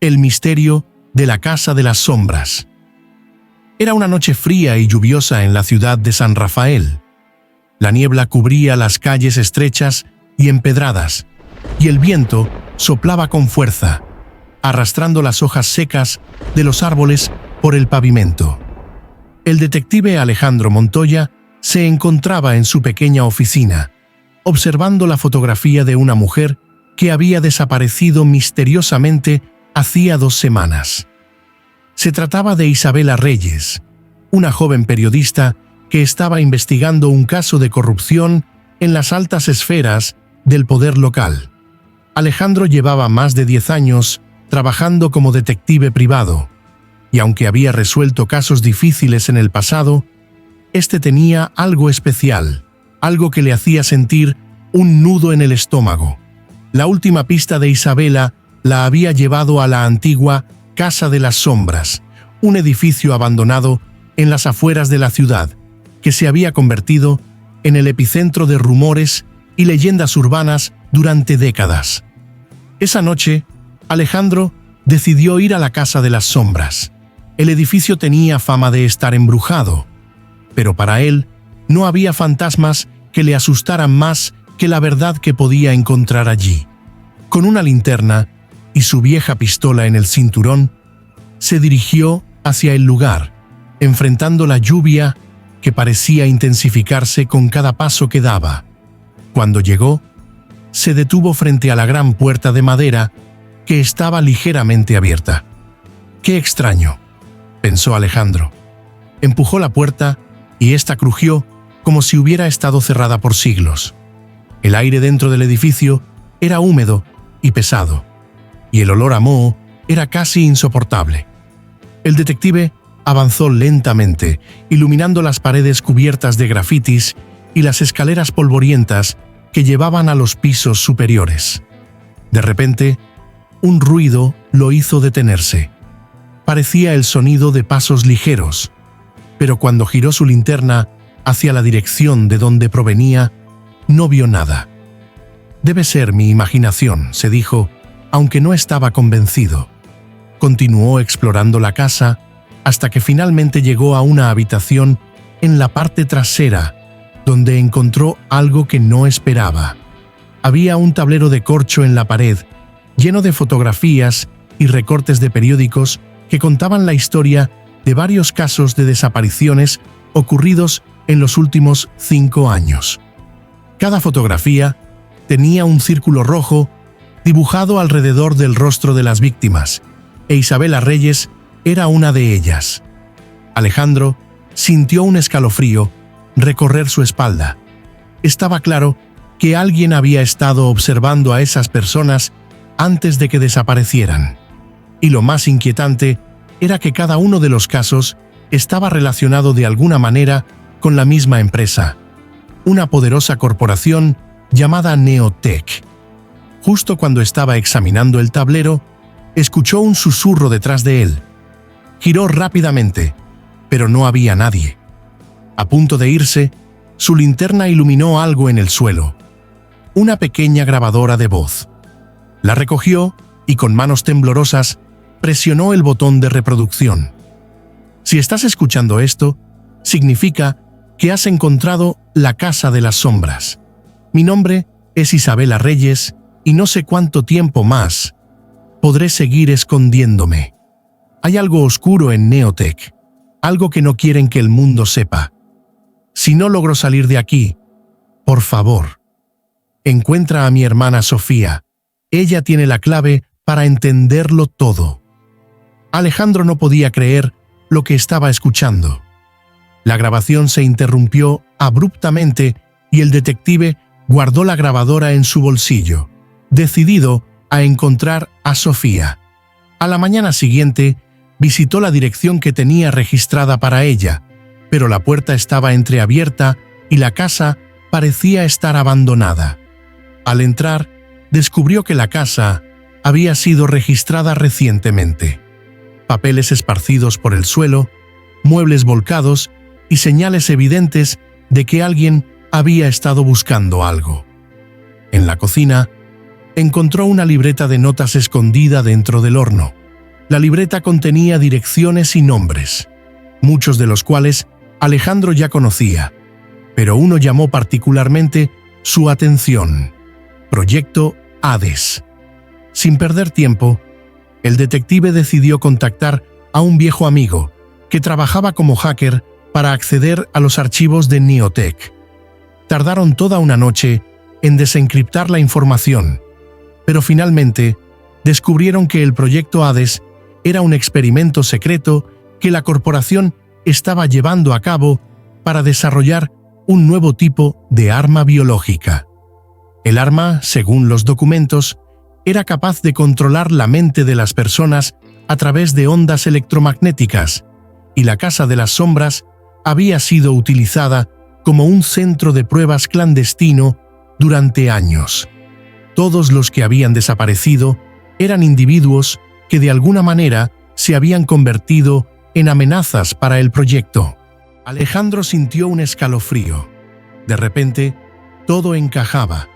El misterio de la Casa de las Sombras. Era una noche fría y lluviosa en la ciudad de San Rafael. La niebla cubría las calles estrechas y empedradas, y el viento soplaba con fuerza, arrastrando las hojas secas de los árboles por el pavimento. El detective Alejandro Montoya se encontraba en su pequeña oficina, observando la fotografía de una mujer que había desaparecido misteriosamente hacía 2 semanas. Se trataba de Isabela Reyes, una joven periodista que estaba investigando un caso de corrupción en las altas esferas del poder local. Alejandro llevaba más de 10 años trabajando como detective privado, y aunque había resuelto casos difíciles en el pasado, este tenía algo especial, algo que le hacía sentir un nudo en el estómago. La última pista de Isabela la había llevado a la antigua Casa de las Sombras, un edificio abandonado en las afueras de la ciudad, que se había convertido en el epicentro de rumores y leyendas urbanas durante décadas. Esa noche, Alejandro decidió ir a la Casa de las Sombras. El edificio tenía fama de estar embrujado, pero para él no había fantasmas que le asustaran más que la verdad que podía encontrar allí. Con una linterna y su vieja pistola en el cinturón, se dirigió hacia el lugar, enfrentando la lluvia que parecía intensificarse con cada paso que daba. Cuando llegó, se detuvo frente a la gran puerta de madera que estaba ligeramente abierta. «Qué extraño», pensó Alejandro. Empujó la puerta y ésta crujió como si hubiera estado cerrada por siglos. El aire dentro del edificio era húmedo y pesado, y el olor a moho era casi insoportable. El detective avanzó lentamente, iluminando las paredes cubiertas de grafitis y las escaleras polvorientas que llevaban a los pisos superiores. De repente, un ruido lo hizo detenerse. Parecía el sonido de pasos ligeros, pero cuando giró su linterna hacia la dirección de donde provenía, no vio nada. «Debe ser mi imaginación», se dijo, aunque no estaba convencido. Continuó explorando la casa hasta que finalmente llegó a una habitación en la parte trasera, donde encontró algo que no esperaba. Había un tablero de corcho en la pared, lleno de fotografías y recortes de periódicos que contaban la historia de varios casos de desapariciones ocurridos en los últimos 5 años. Cada fotografía tenía un círculo rojo dibujado alrededor del rostro de las víctimas, e Isabela Reyes era una de ellas. Alejandro sintió un escalofrío recorrer su espalda. Estaba claro que alguien había estado observando a esas personas antes de que desaparecieran. Y lo más inquietante era que cada uno de los casos estaba relacionado de alguna manera con la misma empresa, una poderosa corporación llamada Neotec. Justo cuando estaba examinando el tablero, escuchó un susurro detrás de él. Giró rápidamente, pero no había nadie. A punto de irse, su linterna iluminó algo en el suelo. Una pequeña grabadora de voz. La recogió y con manos temblorosas presionó el botón de reproducción. Si estás escuchando esto, significa que has encontrado la Casa de las Sombras. Mi nombre es Isabela Reyes y no sé cuánto tiempo más podré seguir escondiéndome. Hay algo oscuro en Neotec, algo que no quieren que el mundo sepa. Si no logro salir de aquí, por favor, encuentra a mi hermana Sofía. Ella tiene la clave para entenderlo todo. Alejandro no podía creer lo que estaba escuchando. La grabación se interrumpió abruptamente y el detective guardó la grabadora en su bolsillo, decidido a encontrar a Sofía. A la mañana siguiente, visitó la dirección que tenía registrada para ella, pero la puerta estaba entreabierta y la casa parecía estar abandonada. Al entrar, descubrió que la casa había sido registrada recientemente. Papeles esparcidos por el suelo, muebles volcados y señales evidentes de que alguien había estado buscando algo. En la cocina, encontró una libreta de notas escondida dentro del horno. La libreta contenía direcciones y nombres, muchos de los cuales Alejandro ya conocía, pero uno llamó particularmente su atención: Proyecto Hades. Sin perder tiempo, el detective decidió contactar a un viejo amigo que trabajaba como hacker para acceder a los archivos de Neotech. Tardaron toda una noche en desencriptar la información, pero finalmente descubrieron que el proyecto Hades era un experimento secreto que la corporación estaba llevando a cabo para desarrollar un nuevo tipo de arma biológica. El arma, según los documentos, era capaz de controlar la mente de las personas a través de ondas electromagnéticas, y la Casa de las Sombras había sido utilizada como un centro de pruebas clandestino durante años. Todos los que habían desaparecido eran individuos que de alguna manera se habían convertido en amenazas para el proyecto. Alejandro sintió un escalofrío. De repente, todo encajaba.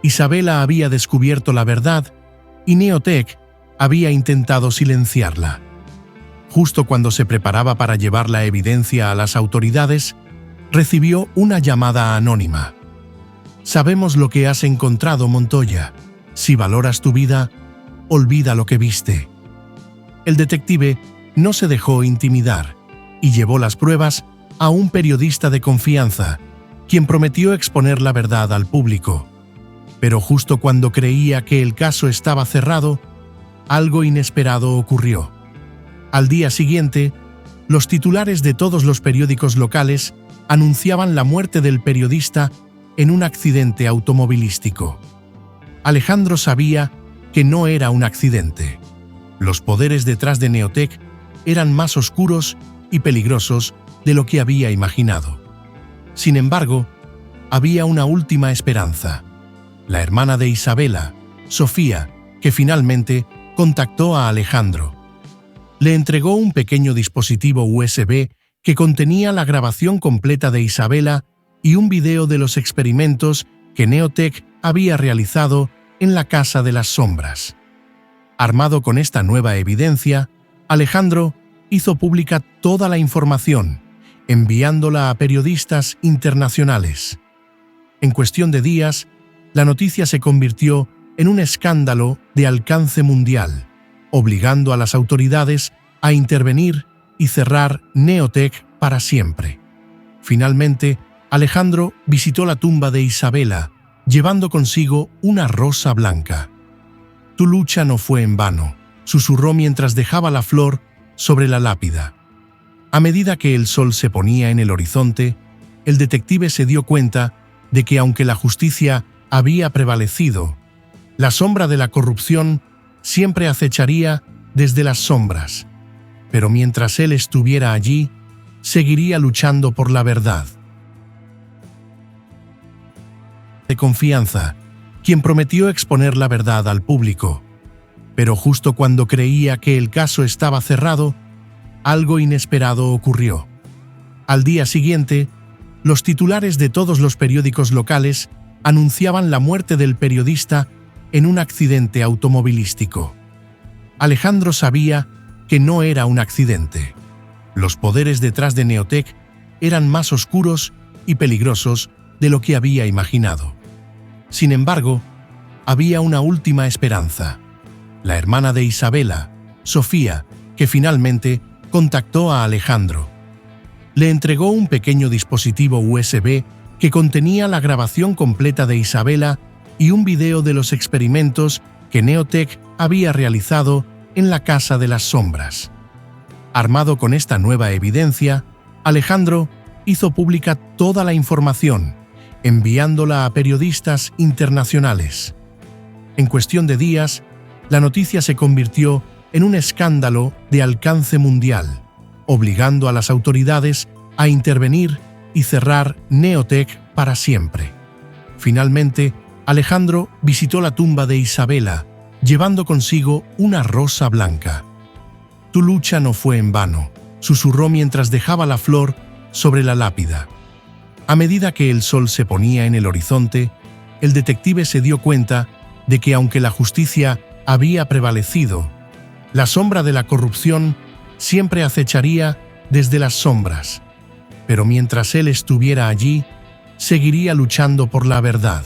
Isabela había descubierto la verdad y Neotech había intentado silenciarla. Justo cuando se preparaba para llevar la evidencia a las autoridades, recibió una llamada anónima. «Sabemos lo que has encontrado, Montoya. Si valoras tu vida, olvida lo que viste». El detective no se dejó intimidar y llevó las pruebas a un periodista de confianza, quien prometió exponer la verdad al público. Pero justo cuando creía que el caso estaba cerrado, algo inesperado ocurrió. Al día siguiente, los titulares de todos los periódicos locales anunciaban la muerte del periodista en un accidente automovilístico. Alejandro sabía que no era un accidente. Los poderes detrás de Neotech eran más oscuros y peligrosos de lo que había imaginado. Sin embargo, había una última esperanza. La hermana de Isabela, Sofía, que finalmente contactó a Alejandro. Le entregó un pequeño dispositivo USB que contenía la grabación completa de Isabela y un video de los experimentos que Neotech había realizado en la Casa de las Sombras. Armado con esta nueva evidencia, Alejandro hizo pública toda la información, enviándola a periodistas internacionales. En cuestión de días, la noticia se convirtió en un escándalo de alcance mundial, obligando a las autoridades a intervenir y cerrar Neotech para siempre. Finalmente, Alejandro visitó la tumba de Isabela, llevando consigo una rosa blanca. «Tu lucha no fue en vano», susurró mientras dejaba la flor sobre la lápida. A medida que el sol se ponía en el horizonte, el detective se dio cuenta de que aunque la justicia había prevalecido, la sombra de la corrupción siempre acecharía desde las sombras. Pero mientras él estuviera allí, seguiría luchando por la verdad. De confianza, quien prometió exponer la verdad al público. Pero justo cuando creía que el caso estaba cerrado, algo inesperado ocurrió. Al día siguiente, los titulares de todos los periódicos locales anunciaban la muerte del periodista en un accidente automovilístico. Alejandro sabía que no era un accidente. Los poderes detrás de Neotech eran más oscuros y peligrosos de lo que había imaginado. Sin embargo, había una última esperanza. La hermana de Isabela, Sofía, que finalmente contactó a Alejandro. Le entregó un pequeño dispositivo USB que contenía la grabación completa de Isabela y un video de los experimentos que Neotech había realizado en la Casa de las Sombras. Armado con esta nueva evidencia, Alejandro hizo pública toda la información, enviándola a periodistas internacionales. En cuestión de días, la noticia se convirtió en un escándalo de alcance mundial, obligando a las autoridades a intervenir y cerrar Neotech para siempre. Finalmente, Alejandro visitó la tumba de Isabela, llevando consigo una rosa blanca. «Tu lucha no fue en vano», susurró mientras dejaba la flor sobre la lápida. A medida que el sol se ponía en el horizonte, el detective se dio cuenta de que aunque la justicia había prevalecido, La sombra de la corrupción siempre acecharía desde las sombras, pero mientras él estuviera allí, seguiría luchando por la verdad.